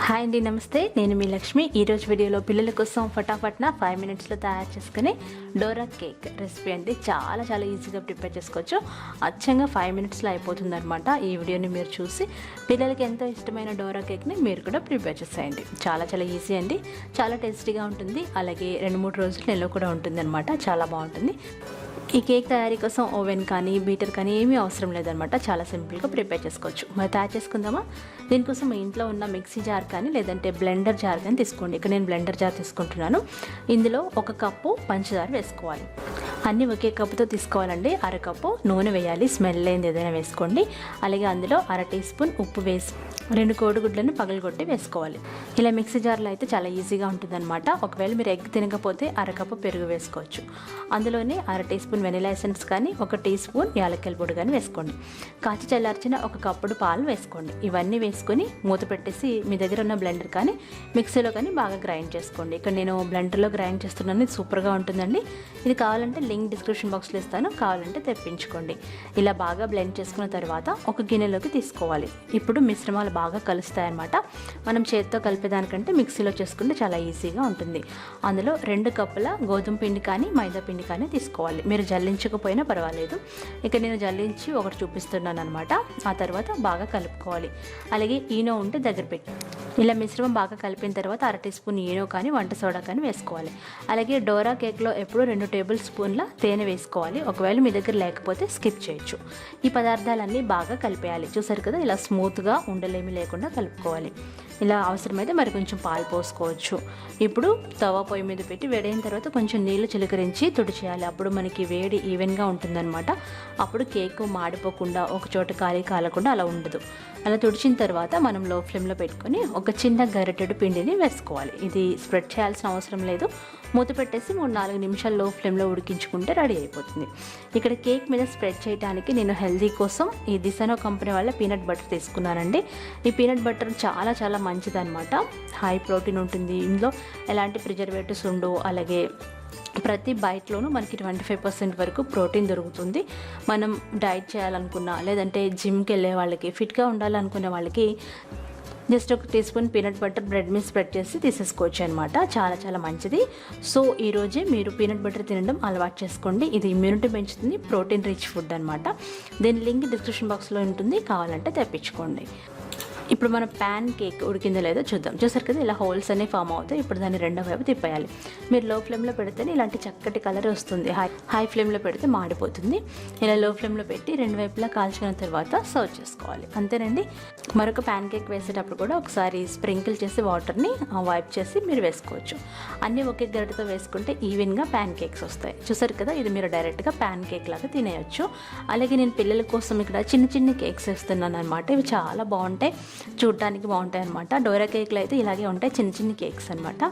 Hi అండి, నమస్తే. నేను మీ లక్ష్మి. ఈరోజు వీడియోలో పిల్లల కోసం ఫటాఫట్న 5 మినిట్స్లో తయారు చేసుకునే డోరా కేక్ రెసిపీ అండి. చాలా చాలా ఈజీగా ప్రిపేర్ చేసుకోవచ్చు. అచ్చంగా 5 మినిట్స్లో అయిపోతుంది అనమాట. ఈ వీడియోని మీరు చూసి పిల్లలకి ఎంతో ఇష్టమైన డోరా కేక్ని మీరు కూడా ప్రిపేర్ చేసేయండి. చాలా చాలా ఈజీ అండి, చాలా టేస్టీగా ఉంటుంది. అలాగే 2-3 రోజులు నిల్వ కూడా ఉంటుంది అనమాట. చాలా బాగుంటుంది. ఈ కేక్ తయారీ కోసం ఓవెన్ కానీ బీటర్ కానీ ఏమీ అవసరం లేదనమాట. చాలా సింపుల్గా ప్రిపేర్ చేసుకోవచ్చు. మరి తయారు చేసుకుందామా? దీనికోసం మీ ఇంట్లో ఉన్న మిక్సీ జార్ కానీ లేదంటే బ్లెండర్ జార్ కానీ తీసుకోండి. ఇక్కడ నేను బ్లెండర్ జార్ తీసుకుంటున్నాను. ఇందులో 1 కప్పు పంచదార వేసుకోవాలి. అన్నీ ఒకే కప్పుతో తీసుకోవాలండి. 1/2 కప్పు నూనె వేయాలి, స్మెల్ లేనిది ఏదైనా వేసుకోండి. అలాగే అందులో 1/2 టీ స్పూన్ ఉప్పు వేసి 2 కోడిగుడ్లను పగలగొట్టి వేసుకోవాలి. ఇలా మిక్సీ జార్లో అయితే చాలా ఈజీగా ఉంటుందన్నమాట. ఒకవేళ మీరు ఎగ్ తినకపోతే 1/2 కప్పు పెరుగు వేసుకోవచ్చు. అందులోనే 1/2 టీ స్పూన్ వెనిలా ఎసెన్స్ కానీ 1 టీ స్పూన్ యాలక్కల పొడి కానీ వేసుకోండి. కాచి చల్లార్చిన 1 కప్పుడు పాలు వేసుకోండి. ఇవన్నీ వేసుకొని మూత పెట్టేసి మీ దగ్గర ఉన్న బ్లెండర్ కానీ మిక్సీలో కానీ బాగా గ్రైండ్ చేసుకోండి. ఇక్కడ నేను బ్లెండర్లో గ్రైండ్ చేస్తున్నాను. ఇది సూపర్గా ఉంటుందండి. ఇది కావాలంటే లింక్ డిస్క్రిప్షన్ బాక్స్లో ఇస్తాను, కావాలంటే తెప్పించుకోండి. ఇలా బాగా బ్లెండ్ చేసుకున్న తర్వాత ఒక గిన్నెలోకి తీసుకోవాలి. ఇప్పుడు మిశ్రమాలు బాగా కలుస్తాయన్నమాట. మనం చేతితో కలిపేదానికంటే మిక్సీలో చేసుకుంటే చాలా ఈజీగా ఉంటుంది. అందులో 2 కప్పుల గోధుమ పిండి కానీ మైదా పిండి కానీ తీసుకోవాలి. మీరు జల్లించకపోయినా పర్వాలేదు. ఇక్కడ నేను జల్లించి ఒకటి చూపిస్తున్నాను అనమాట. ఆ తర్వాత బాగా కలుపుకోవాలి. అలాగే ఈనో ఉంటే దగ్గర పెట్టి ఇలా మిశ్రమం బాగా కలిపిన తర్వాత 1/2 టీ స్పూన్ ఈనో కానీ వంట సోడా కానీ వేసుకోవాలి. అలాగే డోరా కేక్లో ఎప్పుడూ 2 టేబుల్ స్పూన్ల తేనె వేసుకోవాలి. ఒకవేళ మీ దగ్గర లేకపోతే స్కిప్ చేయొచ్చు. ఈ పదార్థాలన్నీ బాగా కలిపేయాలి. చూసారు కదా, ఇలా స్మూత్గా ఉండలేమి లేకుండా కలుపుకోవాలి. ఇలా అవసరమైతే మరి కొంచెం పాలు పోసుకోవచ్చు. ఇప్పుడు తవా పొయ్యి మీద పెట్టి వేడైన తర్వాత కొంచెం నీళ్లు చిలకరించి తుడిచేయాలి. అప్పుడు మనకి వేడి ఈవెన్గా ఉంటుందన్నమాట. అప్పుడు కేక్ మాడిపోకుండా ఒక చోట కాలకుండా అలా ఉండదు. అలా తుడిచిన తర్వాత మనం లో ఫ్లేమ్లో పెట్టుకొని ఒక చిన్న గరిటెడు పిండిని వేసుకోవాలి. ఇది స్ప్రెడ్ చేయాల్సిన అవసరం లేదు. మూత పెట్టేసి 3-4 నిమిషాలు లో ఫ్లేమ్లో ఉడికించుకుంటే రెడీ అయిపోతుంది. ఇక్కడ కేక్ మీద స్ప్రెడ్ చేయడానికి నేను హెల్దీ కోసం ఈ దిశానో కంపెనీ వాళ్ళ పీనట్ బటర్ తీసుకున్నానండి. ఈ పీనట్ బటర్ చాలా చాలా మంచిదన్నమాట. హై ప్రోటీన్ ఉంటుంది. ఇందులో ఎలాంటి ప్రిజర్వేటివ్స్ ఉండవు. అలాగే ప్రతి బైట్లోనూ మనకి 25% వరకు ప్రోటీన్ దొరుకుతుంది. మనం డైట్ చేయాలనుకున్నా లేదంటే జిమ్కి వెళ్ళే వాళ్ళకి, ఫిట్గా ఉండాలనుకునే వాళ్ళకి just 1 teaspoon peanut butter bread మీద స్ప్రెడ్ చేసి తీసేసుకోవచ్చు అనమాట. చాలా చాలా మంచిది. సో ఈరోజే మీరు పీనట్ బటర్ తినడం అలవాటు చేసుకోండి. ఇది ఇమ్యూనిటీ పెంచుతుంది, ప్రోటీన్ రిచ్ ఫుడ్ అనమాట. దీని లింక్ డిస్క్రిప్షన్ బాక్స్లో ఉంటుంది, కావాలంటే తెప్పించుకోండి. ఇప్పుడు మన ప్యాన్ కేక్ ఉడికిందో లేదో చూద్దాం. చూసారు కదా, ఇలా హోల్స్ అనేవి ఫామ్ అవుతాయి. ఇప్పుడు దాన్ని రెండో వైపు తిప్పేయాలి. మీరు లో ఫ్లేమ్లో పెడితేనే ఇలాంటి చక్కటి కలర్ వస్తుంది. హై ఫ్లేమ్లో పెడితే మాడిపోతుంది. ఇలా లో ఫ్లేమ్లో పెట్టి 2 వైపులా కాల్చుకున్న తర్వాత సర్వ్ చేసుకోవాలి. అంతేనండి. మరొక ప్యాన్ కేక్ వేసేటప్పుడు కూడా ఒకసారి స్ప్రింకిల్ చేసి వాటర్ని వైప్ చేసి మీరు వేసుకోవచ్చు. అన్నీ ఒకే గరిటెతో వేసుకుంటే ఈవెన్గా ప్యాన్ కేక్స్ వస్తాయి. చూసారు కదా, ఇది మీరు డైరెక్ట్గా ప్యాన్ కేక్ లాగా తినేయచ్చు. అలాగే నేను పిల్లల కోసం ఇక్కడ చిన్న చిన్న కేక్స్ వేస్తున్నాను అనమాట. ఇవి చాలా బాగుంటాయి, చూడడానికి బాగుంటాయి అనమాట. డోరా కేక్లు అయితే ఇలాగే ఉంటాయి, చిన్న చిన్న కేక్స్ అనమాట.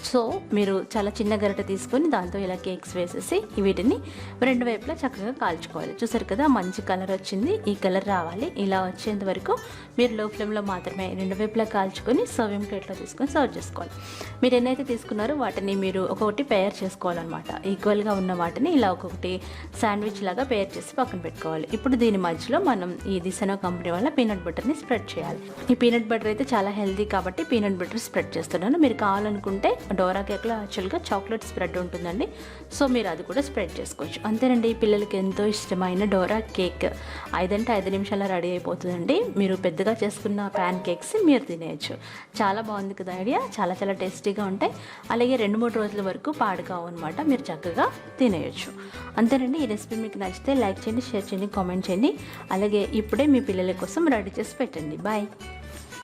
సో మీరు చాలా చిన్న గరిట తీసుకొని దాంతో ఇలా కేక్స్ వేసేసి వీటిని 2 వైపులా చక్కగా కాల్చుకోవాలి. చూసారు కదా, మంచి కలర్ వచ్చింది. ఈ కలర్ రావాలి. ఇలా వచ్చేంత వరకు మీరు లో ఫ్లేమ్లో మాత్రమే 2 వైపులా కాల్చుకొని సర్వింగ్ ప్లేట్లో తీసుకొని సర్వ్ చేసుకోవాలి. మీరు ఎన్నైతే తీసుకున్నారో వాటిని మీరు ఒక్కొక్కటి పేర్ చేసుకోవాలన్నమాట. ఈక్వల్గా ఉన్న వాటిని ఇలా ఒక్కొక్కటి శాండ్విచ్ లాగా పేర్ చేసి పక్కన పెట్టుకోవాలి. ఇప్పుడు దీని మధ్యలో మనం ఈ దిశనో కంపెనీ వల్ల పీనట్ బటర్ని స్ప్రెడ్ చేయాలి. ఈ పీనట్ బటర్ అయితే చాలా హెల్దీ కాబట్టి పీనట్ బటర్ స్ప్రెడ్ చేస్తున్నాను. మీరు కావాలనుకుంటే డోరా కేక్లో యాక్చువల్గా చాక్లెట్ స్ప్రెడ్ ఉంటుందండి. సో మీరు అది కూడా స్ప్రెడ్ చేసుకోవచ్చు. అంతేనండి, పిల్లలకి ఎంతో ఇష్టమైన డోరా కేక్ 5 నిమిషాల్లో రెడీ అయిపోతుందండి. మీరు పెద్దగా చేసుకున్న ప్యాన్ కేక్స్ మీరు తినేయచ్చు. చాలా బాగుంది కదా ఐడియా. చాలా చాలా టేస్టీగా ఉంటాయి. అలాగే 2-3 రోజుల వరకు పాడు కావు అనమాట. మీరు చక్కగా తినేయచ్చు. అంతేనండి. ఈ రెసిపీ మీకు నచ్చితే లైక్ చేయండి, షేర్ చేయండి, కామెంట్ చేయండి. అలాగే ఇప్పుడే మీ పిల్లల కోసం రెడీ చేసి పెట్టండి. బాయ్.